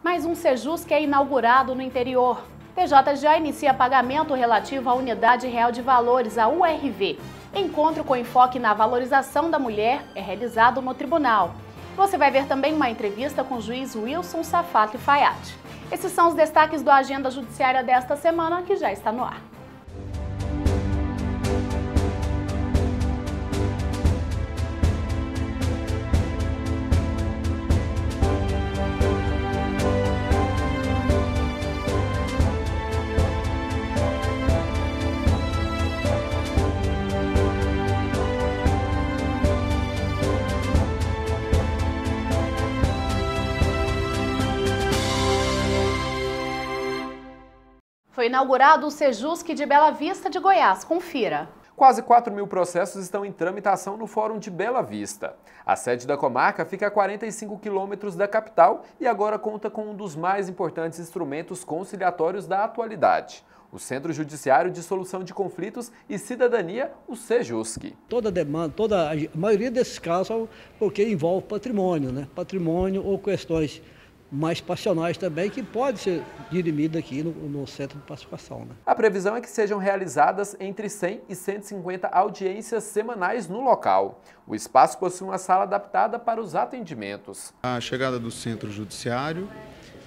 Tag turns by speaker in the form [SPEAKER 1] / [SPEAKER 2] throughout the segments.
[SPEAKER 1] Mais um Sejusc é inaugurado no interior. TJGO inicia pagamento relativo à Unidade Real de Valores, a URV. Encontro com enfoque na valorização da mulher é realizado no tribunal. Você vai ver também uma entrevista com o juiz Wilson Safato Fayad. Esses são os destaques do Agenda Judiciária desta semana, que já está no ar. Foi inaugurado o Sejusc de Bela Vista de Goiás. Confira.
[SPEAKER 2] Quase 4.000 processos estão em tramitação no Fórum de Bela Vista. A sede da comarca fica a 45 quilômetros da capital e agora conta com um dos mais importantes instrumentos conciliatórios da atualidade: o Centro Judiciário de Solução de Conflitos e Cidadania, o Sejusc.
[SPEAKER 3] Toda demanda, a maioria desses casos, porque envolve patrimônio, né? Patrimônio ou questões mais passionais também, que pode ser dirimida aqui no Centro de Pacificação. Né?
[SPEAKER 2] A previsão é que sejam realizadas entre 100 e 150 audiências semanais no local. O espaço possui uma sala adaptada para os atendimentos.
[SPEAKER 4] A chegada do Centro Judiciário,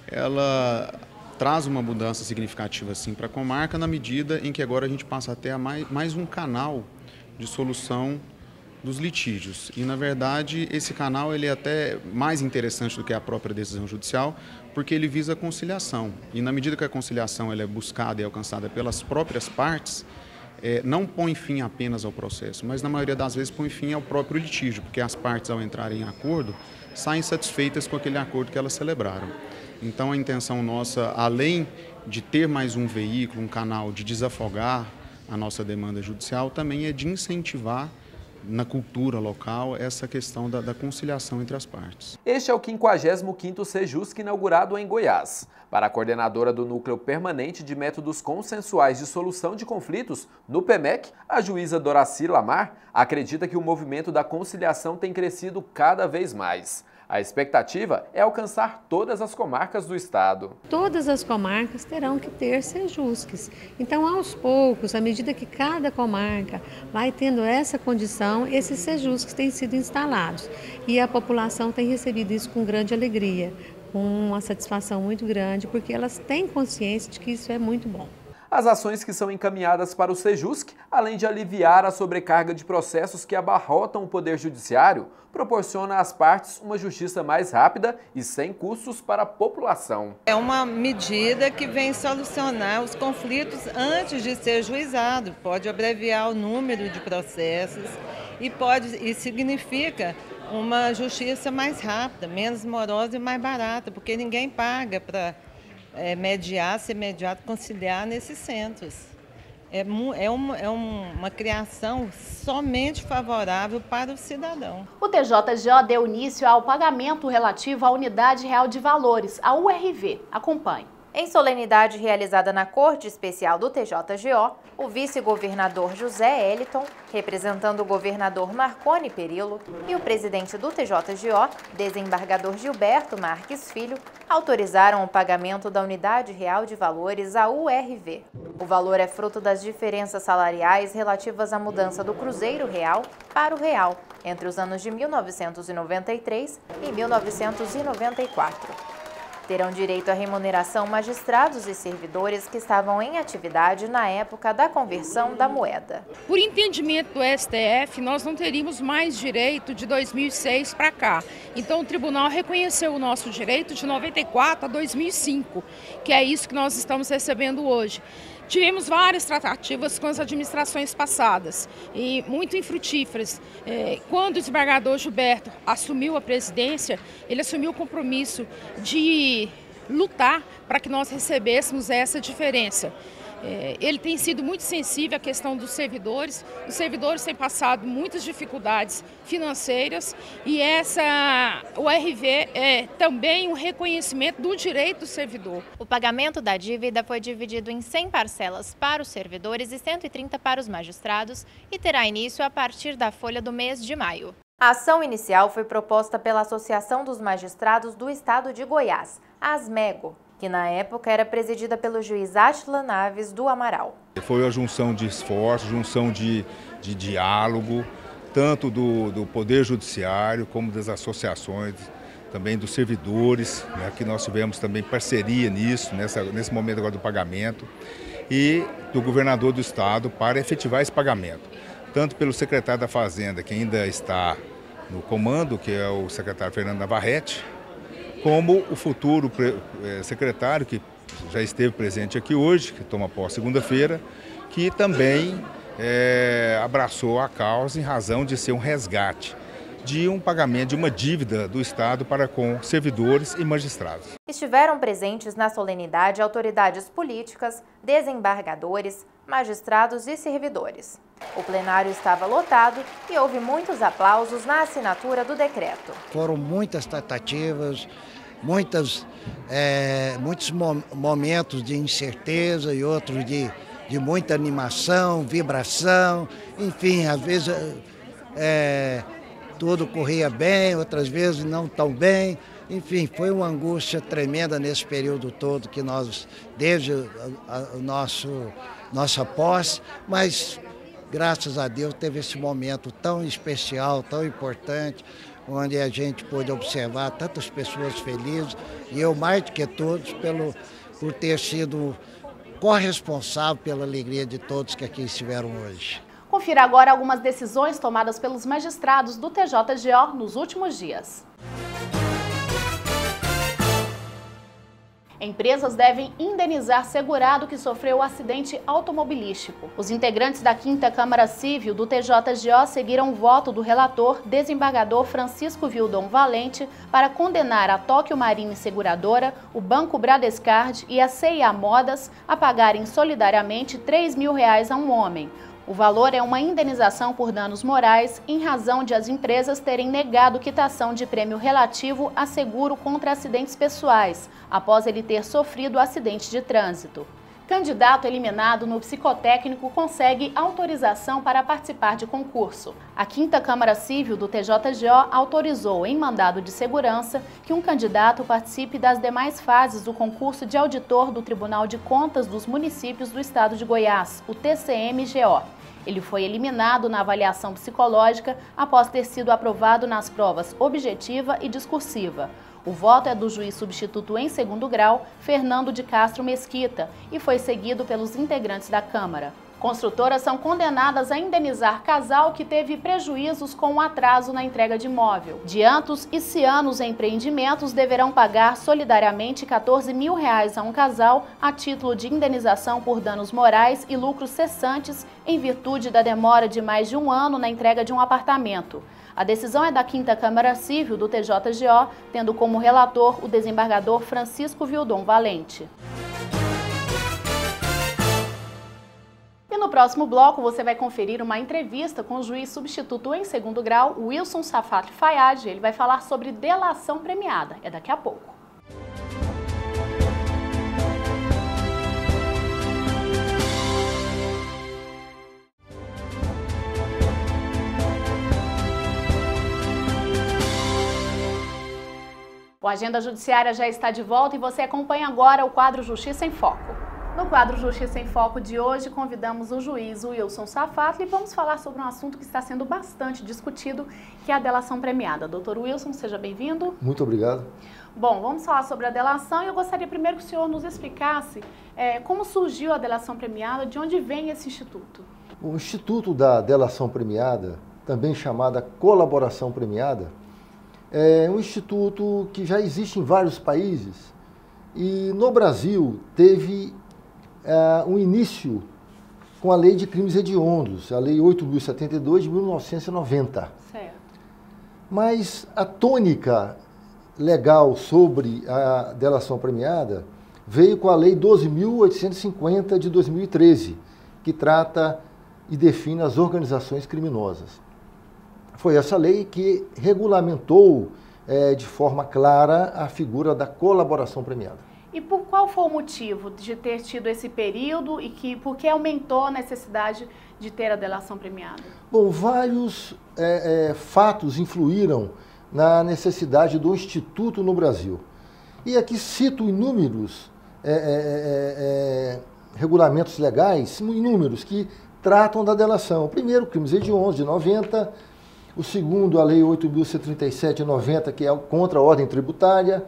[SPEAKER 4] ela traz uma mudança significativa assim, para a comarca, na medida em que agora a gente passa a ter mais um canal de solução dos litígios. E, na verdade, esse canal ele é até mais interessante do que a própria decisão judicial, porque ele visa a conciliação. E, na medida que a conciliação ela é buscada e alcançada pelas próprias partes, não põe fim apenas ao processo, mas, na maioria das vezes, põe fim ao próprio litígio, porque as partes, ao entrarem em acordo, saem satisfeitas com aquele acordo que elas celebraram. Então, a intenção nossa, além de ter mais um veículo, um canal de desafogar a nossa demanda judicial, também é de incentivar na cultura local essa questão da conciliação entre as partes.
[SPEAKER 2] Este é o 55º Sejusc inaugurado em Goiás. Para a coordenadora do Núcleo Permanente de Métodos Consensuais de Solução de Conflitos, no PEMEC, a juíza Doraci Lamar acredita que o movimento da conciliação tem crescido cada vez mais. A expectativa é alcançar todas as comarcas do estado.
[SPEAKER 5] Todas as comarcas terão que ter Sejuscs. Então, aos poucos, à medida que cada comarca vai tendo essa condição, esses Sejuscs têm sido instalados. E a população tem recebido isso com grande alegria, com uma satisfação muito grande, porque elas têm consciência de que isso é muito bom.
[SPEAKER 2] As ações que são encaminhadas para o Sejusc, além de aliviar a sobrecarga de processos que abarrotam o Poder Judiciário, proporciona às partes uma justiça mais rápida e sem custos para a população.
[SPEAKER 6] É uma medida que vem solucionar os conflitos antes de ser juizado, pode abreviar o número de processos e significa uma justiça mais rápida, menos morosa e mais barata, porque ninguém paga para mediar, ser mediado, conciliar nesses centros. É uma criação somente favorável para o cidadão.
[SPEAKER 1] O TJGO deu início ao pagamento relativo à Unidade Real de Valores, a URV. Acompanhe.
[SPEAKER 7] Em solenidade realizada na Corte Especial do TJGO, o vice-governador José Eliton, representando o governador Marconi Perillo, e o presidente do TJGO, desembargador Gilberto Marques Filho, autorizaram o pagamento da Unidade Real de Valores, a URV. O valor é fruto das diferenças salariais relativas à mudança do Cruzeiro Real para o Real, entre os anos de 1993 e 1994. Terão direito à remuneração magistrados e servidores que estavam em atividade na época da conversão da moeda.
[SPEAKER 8] Por entendimento do STF, nós não teríamos mais direito de 2006 para cá. Então o tribunal reconheceu o nosso direito de 94 a 2005, que é isso que nós estamos recebendo hoje. Tivemos várias tratativas com as administrações passadas e muito infrutíferas. Quando o desembargador Gilberto assumiu a presidência, ele assumiu o compromisso de lutar para que nós recebêssemos essa diferença. Ele tem sido muito sensível à questão dos servidores. Os servidores têm passado muitas dificuldades financeiras e o RV é também um reconhecimento do direito do servidor.
[SPEAKER 7] O pagamento da dívida foi dividido em 100 parcelas para os servidores e 130 para os magistrados e terá início a partir da folha do mês de maio. A ação inicial foi proposta pela Associação dos Magistrados do Estado de Goiás. a Asmego, que na época era presidida pelo juiz Átila Naves do Amaral.
[SPEAKER 9] Foi a junção de esforços, junção de diálogo, tanto do Poder Judiciário como das associações, também dos servidores, né, que nós tivemos também parceria nisso, nesse momento agora do pagamento, e do governador do estado para efetivar esse pagamento, tanto pelo secretário da Fazenda, que ainda está no comando, que é o secretário Fernando Navarrete, como o futuro secretário, que já esteve presente aqui hoje, que toma posse segunda-feira, que também abraçou a causa em razão de ser um resgate de um pagamento de uma dívida do Estado para com servidores e magistrados.
[SPEAKER 7] Estiveram presentes na solenidade autoridades políticas, desembargadores, magistrados e servidores. O plenário estava lotado e houve muitos aplausos na assinatura do decreto.
[SPEAKER 10] Foram muitas tratativas, muitos momentos de incerteza e outros de muita animação, vibração, enfim, às vezes tudo corria bem, outras vezes não tão bem. Enfim, foi uma angústia tremenda nesse período todo que nós, desde nossa posse, mas graças a Deus teve esse momento tão especial, tão importante, onde a gente pôde observar tantas pessoas felizes e eu mais do que todos por ter sido corresponsável pela alegria de todos que aqui estiveram hoje.
[SPEAKER 1] Confira agora algumas decisões tomadas pelos magistrados do TJGO nos últimos dias. Empresas devem indenizar segurado que sofreu acidente automobilístico. Os integrantes da 5ª Câmara Civil do TJGO seguiram o voto do relator, desembargador Francisco Wildon Valente, para condenar a Tóquio Marine Seguradora, o Banco Bradescard e a C&A Modas a pagarem solidariamente R$ 3.000 a um homem. O valor é uma indenização por danos morais em razão de as empresas terem negado quitação de prêmio relativo a seguro contra acidentes pessoais, após ele ter sofrido acidente de trânsito. Candidato eliminado no psicotécnico consegue autorização para participar de concurso. A 5ª Câmara Civil do TJGO autorizou, em mandado de segurança, que um candidato participe das demais fases do concurso de auditor do Tribunal de Contas dos Municípios do Estado de Goiás, o TCM-GO. Ele foi eliminado na avaliação psicológica após ter sido aprovado nas provas objetiva e discursiva. O voto é do juiz substituto em 2º grau, Fernando de Castro Mesquita, e foi seguido pelos integrantes da Câmara. Construtoras são condenadas a indenizar casal que teve prejuízos com um atraso na entrega de imóvel. Diantos e cianos empreendimentos deverão pagar solidariamente R$ 14.000 a um casal a título de indenização por danos morais e lucros cessantes em virtude da demora de mais de um ano na entrega de um apartamento. A decisão é da 5ª Câmara Civil do TJGO, tendo como relator o desembargador Francisco Wildon Valente. E no próximo bloco você vai conferir uma entrevista com o juiz substituto em 2º grau, Wilson Safatli Fayad. Ele vai falar sobre delação premiada. É daqui a pouco. O Agenda Judiciária já está de volta e você acompanha agora o quadro Justiça em Foco. No quadro Justiça em Foco de hoje, convidamos o juiz Wilson Safatli e vamos falar sobre um assunto que está sendo bastante discutido, que é a delação premiada. Doutor Wilson, seja bem-vindo.
[SPEAKER 11] Muito obrigado.
[SPEAKER 1] Bom, vamos falar sobre a delação e eu gostaria primeiro que o senhor nos explicasse como surgiu a delação premiada, de onde vem esse instituto.
[SPEAKER 11] O Instituto da Delação Premiada, também chamada Colaboração Premiada, é um instituto que já existe em vários países e no Brasil teve um início com a Lei de Crimes Hediondos, a Lei 8.072 de 1990.
[SPEAKER 1] Certo.
[SPEAKER 11] Mas a tônica legal sobre a delação premiada veio com a Lei 12.850 de 2013, que trata e define as organizações criminosas. Foi essa lei que regulamentou de forma clara a figura da colaboração premiada.
[SPEAKER 1] E por qual foi o motivo de ter tido esse período e por que aumentou a necessidade de ter a delação premiada?
[SPEAKER 11] Bom, vários fatos influíram na necessidade do Instituto no Brasil. E aqui cito inúmeros regulamentos legais, inúmeros, que tratam da delação. O primeiro, o crimes hediondos, de 90. O segundo, a Lei 8.137, de 90, que é contra a ordem tributária.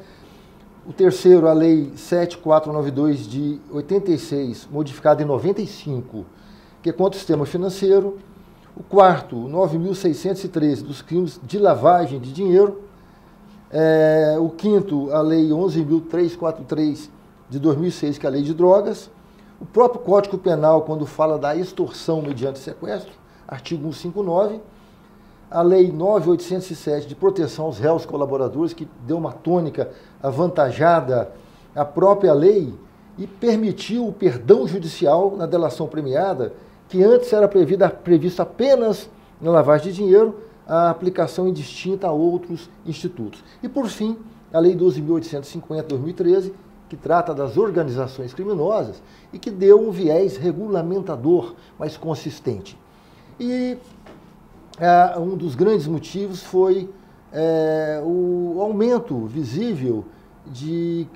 [SPEAKER 11] O terceiro, a Lei 7.492, de 86, modificada em 95, que é contra o sistema financeiro. O quarto, 9.613, dos crimes de lavagem de dinheiro. O quinto, a Lei 11.343, de 2006, que é a Lei de Drogas. O próprio Código Penal, quando fala da extorsão mediante sequestro, artigo 159. A Lei 9.807, de proteção aos réus colaboradores, que deu uma tônica avantajada à própria lei e permitiu o perdão judicial na delação premiada, que antes era previsto apenas na lavagem de dinheiro, a aplicação indistinta a outros institutos. E, por fim, a Lei 12.850, de 2013, que trata das organizações criminosas e que deu um viés regulamentador mais consistente. E um dos grandes motivos foi o aumento visível de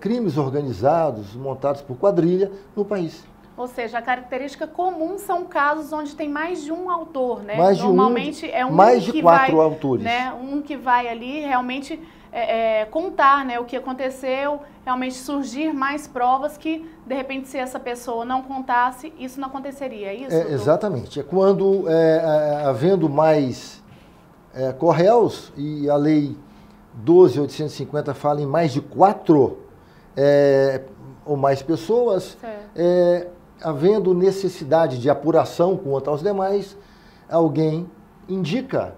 [SPEAKER 11] crimes organizados, montados por quadrilha, no país.
[SPEAKER 1] Ou seja, a característica comum são casos onde tem mais de um autor, né?
[SPEAKER 11] Normalmente é mais de 4 autores.
[SPEAKER 1] Né? Um que vai ali realmente contar, né, o que aconteceu, realmente surgir mais provas que, de repente, se essa pessoa não contasse, isso não aconteceria, é isso?
[SPEAKER 11] Exatamente. É quando, havendo mais corréus, e a Lei 12.850 fala em mais de 4 ou mais pessoas, havendo necessidade de apuração quanto aos demais, alguém indica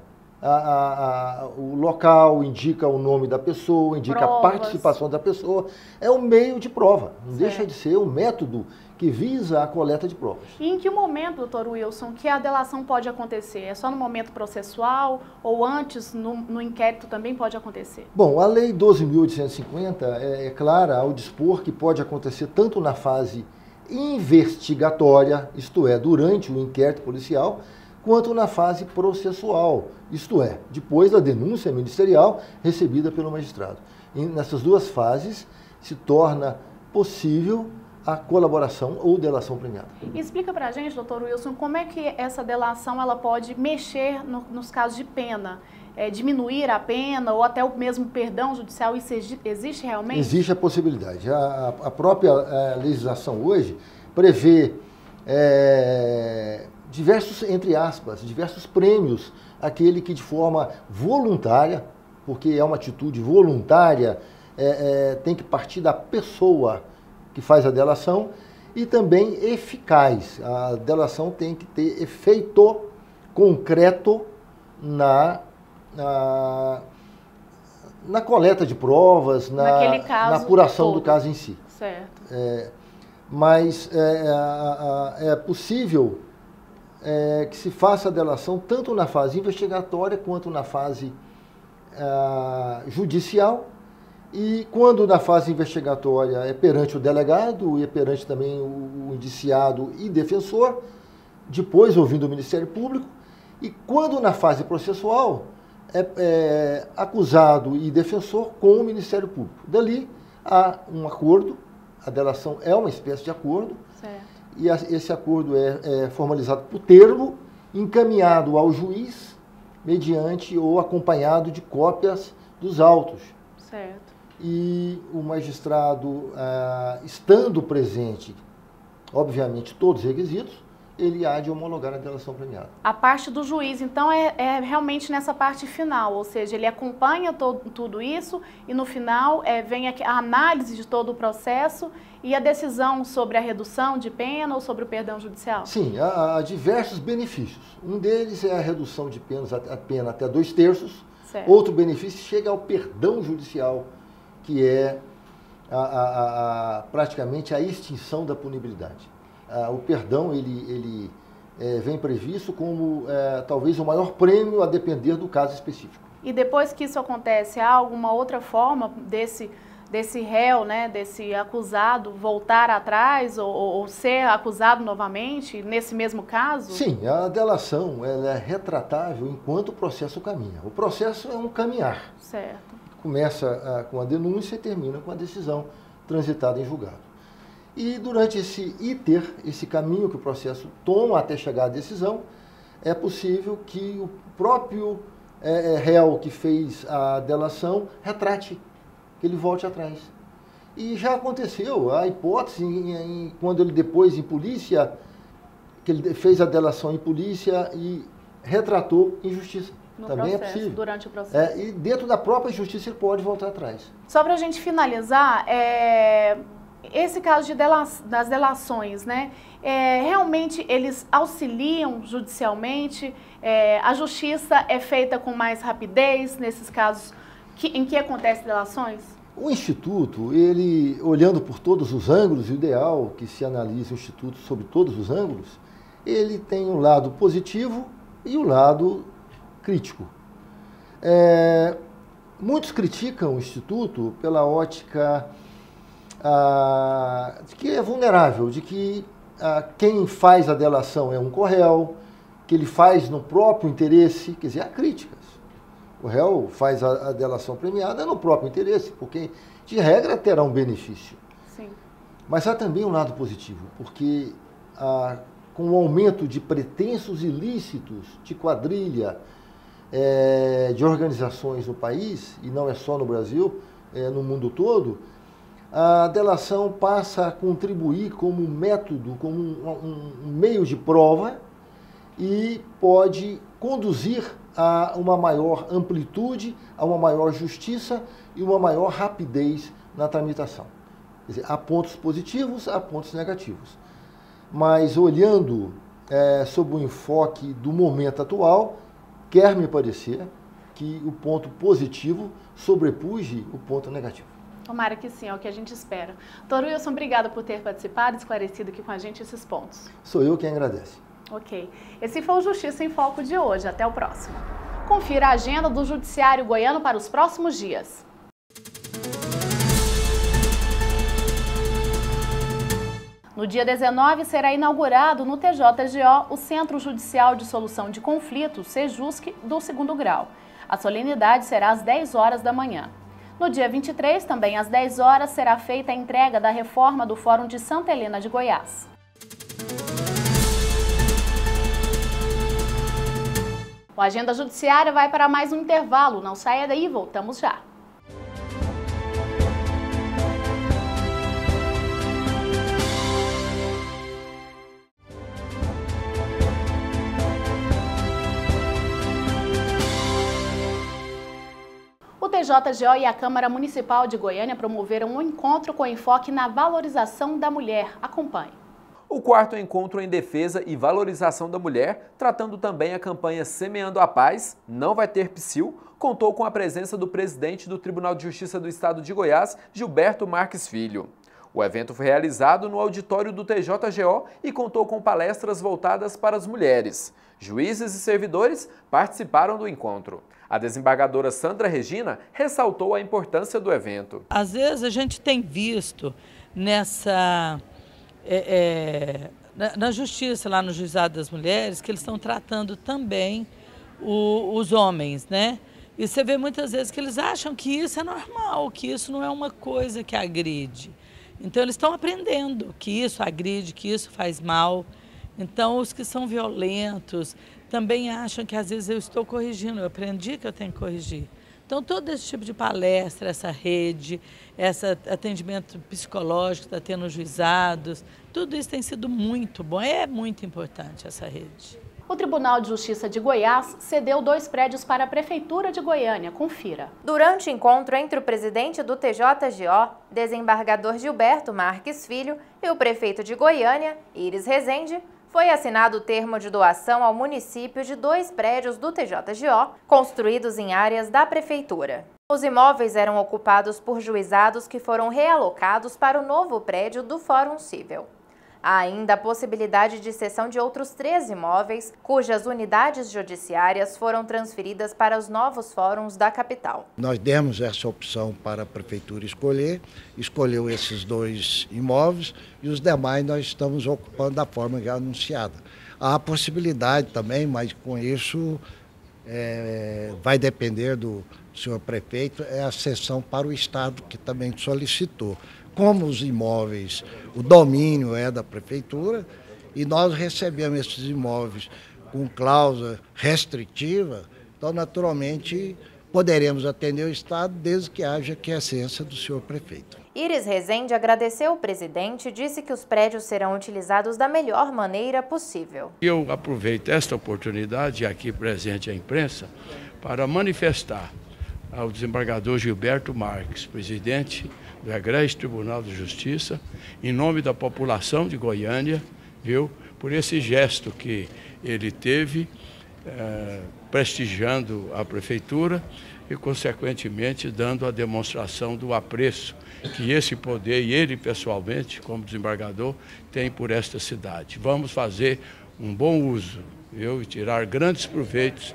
[SPEAKER 11] o local, indica o nome da pessoa, indica a participação da pessoa. É um meio de prova, não deixa de ser um método que visa a coleta de provas.
[SPEAKER 1] E em que momento, doutor Wilson, que a delação pode acontecer? É só no momento processual ou antes, no inquérito também pode acontecer?
[SPEAKER 11] Bom, a Lei 12.850 é clara ao dispor que pode acontecer tanto na fase investigatória, isto é, durante o inquérito policial, quanto na fase processual, isto é, depois da denúncia ministerial recebida pelo magistrado. E nessas duas fases se torna possível a colaboração ou delação premiada.
[SPEAKER 1] Explica pra gente, doutor Wilson, como é que essa delação ela pode mexer nos casos de pena? Diminuir a pena ou até o mesmo perdão judicial, isso existe realmente?
[SPEAKER 11] Existe a possibilidade. A própria legislação hoje prevê diversos, entre aspas, diversos prêmios àquele que de forma voluntária, porque é uma atitude voluntária, tem que partir da pessoa que faz a delação, e também eficaz. A delação tem que ter efeito concreto na coleta de provas, na apuração do caso em si.
[SPEAKER 1] Certo.
[SPEAKER 11] Mas é possível que se faça a delação tanto na fase investigatória quanto na fase judicial, e quando na fase investigatória é perante o delegado e é perante também o indiciado e defensor, depois ouvindo o Ministério Público, e quando na fase processual é acusado e defensor com o Ministério Público. Dali há um acordo, a delação é uma espécie de acordo,
[SPEAKER 1] certo.
[SPEAKER 11] E esse acordo é formalizado por termo, encaminhado ao juiz, mediante ou acompanhado de cópias dos autos.
[SPEAKER 1] Certo.
[SPEAKER 11] E o magistrado, estando presente, obviamente, todos os requisitos, ele há de homologar a delação premiada.
[SPEAKER 1] A parte do juiz, então, é realmente nessa parte final, ou seja, ele acompanha tudo isso e no final vem a análise de todo o processo e a decisão sobre a redução de pena ou sobre o perdão judicial?
[SPEAKER 11] Sim, há diversos benefícios. Um deles é a redução de penas, a pena até 2/3.
[SPEAKER 1] Certo.
[SPEAKER 11] Outro benefício chega ao perdão judicial, que é praticamente a extinção da punibilidade. O perdão ele vem previsto como talvez o maior prêmio a depender do caso específico.
[SPEAKER 1] E depois que isso acontece, há alguma outra forma desse réu, né, desse acusado voltar atrás ou ser acusado novamente nesse mesmo caso?
[SPEAKER 11] Sim, a delação ela é retratável enquanto o processo caminha. O processo é um caminhar.
[SPEAKER 1] Certo.
[SPEAKER 11] começa com a denúncia e termina com a decisão transitada em julgado. E durante esse caminho que o processo toma até chegar à decisão, é possível que o próprio réu que fez a delação retrate, que ele volte atrás. E já aconteceu a hipótese, quando ele depois em polícia, que ele fez a delação em polícia e retratou em justiça. Também
[SPEAKER 1] processo,
[SPEAKER 11] é possível.
[SPEAKER 1] Durante o processo.
[SPEAKER 11] E dentro da própria justiça ele pode voltar atrás.
[SPEAKER 1] Só para a gente finalizar, esse caso das delações, né? Realmente eles auxiliam judicialmente? A justiça é feita com mais rapidez nesses casos em que acontecem delações?
[SPEAKER 11] O Instituto, ele, olhando por todos os ângulos, o ideal que se analise o Instituto sobre todos os ângulos, ele tem um lado positivo e o lado crítico. Muitos criticam o Instituto pela ótica de que é vulnerável, de que quem faz a delação é um corréu, que ele faz no próprio interesse, quer dizer, há críticas. O réu faz a delação premiada no próprio interesse, porque, de regra, terá um benefício.
[SPEAKER 1] Sim.
[SPEAKER 11] Mas há também um lado positivo, porque com o aumento de pretensos ilícitos de quadrilha, de organizações no país, e não é só no Brasil, no mundo todo, a delação passa a contribuir como método, como um meio de prova e pode conduzir a uma maior amplitude, a uma maior justiça e uma maior rapidez na tramitação. Quer dizer, há pontos positivos, há pontos negativos. Mas olhando sob o enfoque do momento atual, quer me parecer que o ponto positivo sobrepuje o ponto negativo.
[SPEAKER 1] Tomara que sim, é o que a gente espera. Doutor Wilson, obrigada por ter participado e esclarecido aqui com a gente esses pontos.
[SPEAKER 11] Sou eu quem agradece.
[SPEAKER 1] Ok. Esse foi o Justiça em Foco de hoje. Até o próximo. Confira a agenda do Judiciário Goiano para os próximos dias. No dia 19, será inaugurado no TJGO o Centro Judicial de Solução de Conflitos, SEJUSC, do 2º grau. A solenidade será às 10 horas da manhã. No dia 23, também às 10 horas, será feita a entrega da reforma do Fórum de Santa Helena de Goiás. O Agenda Judiciária vai para mais um intervalo. Não saia daí, voltamos já. O TJGO e a Câmara Municipal de Goiânia promoveram um encontro com enfoque na valorização da mulher. Acompanhe.
[SPEAKER 2] O 4º encontro em defesa e valorização da mulher, tratando também a campanha Semeando a Paz, não vai ter psil, contou com a presença do presidente do Tribunal de Justiça do Estado de Goiás, Gilberto Marques Filho. O evento foi realizado no auditório do TJGO e contou com palestras voltadas para as mulheres. Juízes e servidores participaram do encontro. A desembargadora Sandra Regina ressaltou a importância do evento.
[SPEAKER 12] Às vezes a gente tem visto na justiça, lá no Juizado das Mulheres, que eles estão tratando também os homens, né? E você vê muitas vezes que eles acham que isso é normal, que isso não é uma coisa que agride. Então eles estão aprendendo que isso agride, que isso faz mal. Então os que são violentos também acham que às vezes eu estou corrigindo, eu aprendi que eu tenho que corrigir. Então todo esse tipo de palestra, essa rede, esse atendimento psicológico que está tendo nos juizados, tudo isso tem sido muito bom, é muito importante essa rede.
[SPEAKER 1] O Tribunal de Justiça de Goiás cedeu 2 prédios para a Prefeitura de Goiânia. Confira.
[SPEAKER 7] Durante o encontro entre o presidente do TJGO, desembargador Gilberto Marques Filho, e o prefeito de Goiânia, Iris Rezende, foi assinado o termo de doação ao município de 2 prédios do TJGO, construídos em áreas da Prefeitura. Os imóveis eram ocupados por juizados que foram realocados para o novo prédio do Fórum Cível. Há ainda a possibilidade de cessão de outros 3 imóveis, cujas unidades judiciárias foram transferidas para os novos fóruns da capital.
[SPEAKER 10] Nós demos essa opção para a Prefeitura escolheu esses 2 imóveis e os demais nós estamos ocupando da forma já anunciada. Há a possibilidade também, mas com isso vai depender do senhor prefeito é a cessão para o Estado, que também solicitou. Como os imóveis, o domínio é da prefeitura, e nós recebemos esses imóveis com cláusula restritiva, então naturalmente poderemos atender o Estado desde que haja quiescência do senhor prefeito.
[SPEAKER 7] Iris Rezende agradeceu o presidente e disse que os prédios serão utilizados da melhor maneira possível.
[SPEAKER 13] Eu aproveito esta oportunidade, aqui presente a imprensa, para manifestar ao desembargador Gilberto Marques, presidente do Egrégio Tribunal de Justiça, em nome da população de Goiânia, por esse gesto que ele teve, prestigiando a prefeitura e, consequentemente, dando a demonstração do apreço que esse poder e ele pessoalmente, como desembargador, tem por esta cidade. Vamos fazer um bom uso e tirar grandes proveitos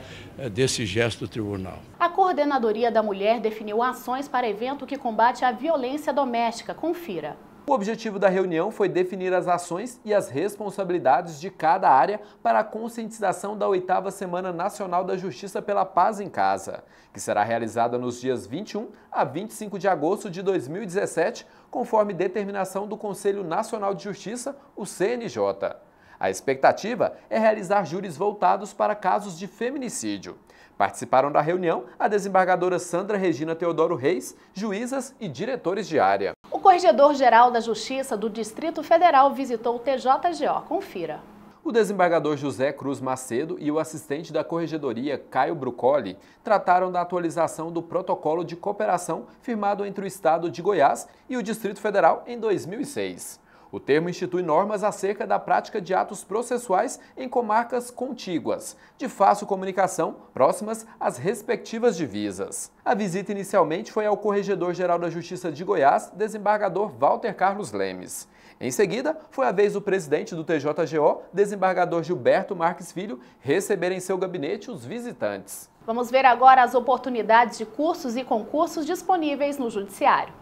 [SPEAKER 13] desse gesto do tribunal.
[SPEAKER 1] A Coordenadoria da Mulher definiu ações para evento que combate a violência doméstica. Confira.
[SPEAKER 2] O objetivo da reunião foi definir as ações e as responsabilidades de cada área para a conscientização da 8ª Semana Nacional da Justiça pela Paz em Casa, que será realizada nos dias 21 a 25 de agosto de 2017, conforme determinação do Conselho Nacional de Justiça, o CNJ. A expectativa é realizar júris voltados para casos de feminicídio. Participaram da reunião a desembargadora Sandra Regina Teodoro Reis, juízas e diretores de área.
[SPEAKER 1] O Corregedor-Geral da Justiça do Distrito Federal visitou o TJGO. Confira.
[SPEAKER 2] O desembargador José Cruz Macedo e o assistente da Corregedoria, Caio Brucoli, trataram da atualização do protocolo de cooperação firmado entre o Estado de Goiás e o Distrito Federal em 2006. O termo institui normas acerca da prática de atos processuais em comarcas contíguas, de fácil comunicação, próximas às respectivas divisas. A visita inicialmente foi ao Corregedor-Geral da Justiça de Goiás, desembargador Walter Carlos Lemes. Em seguida, foi a vez do presidente do TJGO, desembargador Gilberto Marques Filho, receber em seu gabinete os visitantes.
[SPEAKER 1] Vamos ver agora as oportunidades de cursos e concursos disponíveis no Judiciário.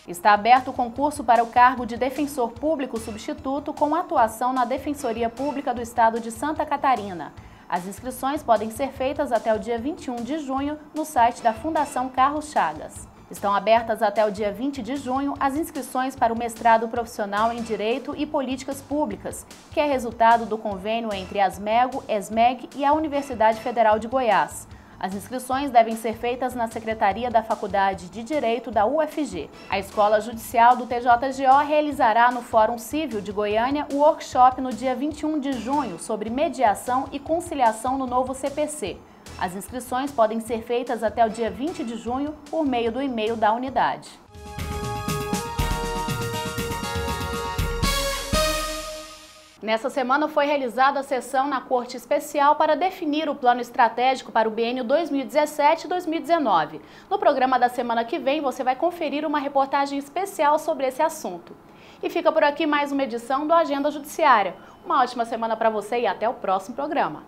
[SPEAKER 1] Está aberto o concurso para o cargo de Defensor Público Substituto com atuação na Defensoria Pública do Estado de Santa Catarina. As inscrições podem ser feitas até o dia 21 de junho no site da Fundação Carlos Chagas. Estão abertas até o dia 20 de junho as inscrições para o mestrado profissional em Direito e Políticas Públicas, que é resultado do convênio entre a ASMEGO, ESMEG e a Universidade Federal de Goiás. As inscrições devem ser feitas na Secretaria da Faculdade de Direito da UFG. A Escola Judicial do TJGO realizará no Fórum Civil de Goiânia o workshop no dia 21 de junho sobre mediação e conciliação no novo CPC. As inscrições podem ser feitas até o dia 20 de junho por meio do e-mail da unidade. Nessa semana foi realizada a sessão na Corte Especial para definir o plano estratégico para o biênio 2017-2019. No programa da semana que vem, você vai conferir uma reportagem especial sobre esse assunto. E fica por aqui mais uma edição do Agenda Judiciária. Uma ótima semana para você e até o próximo programa.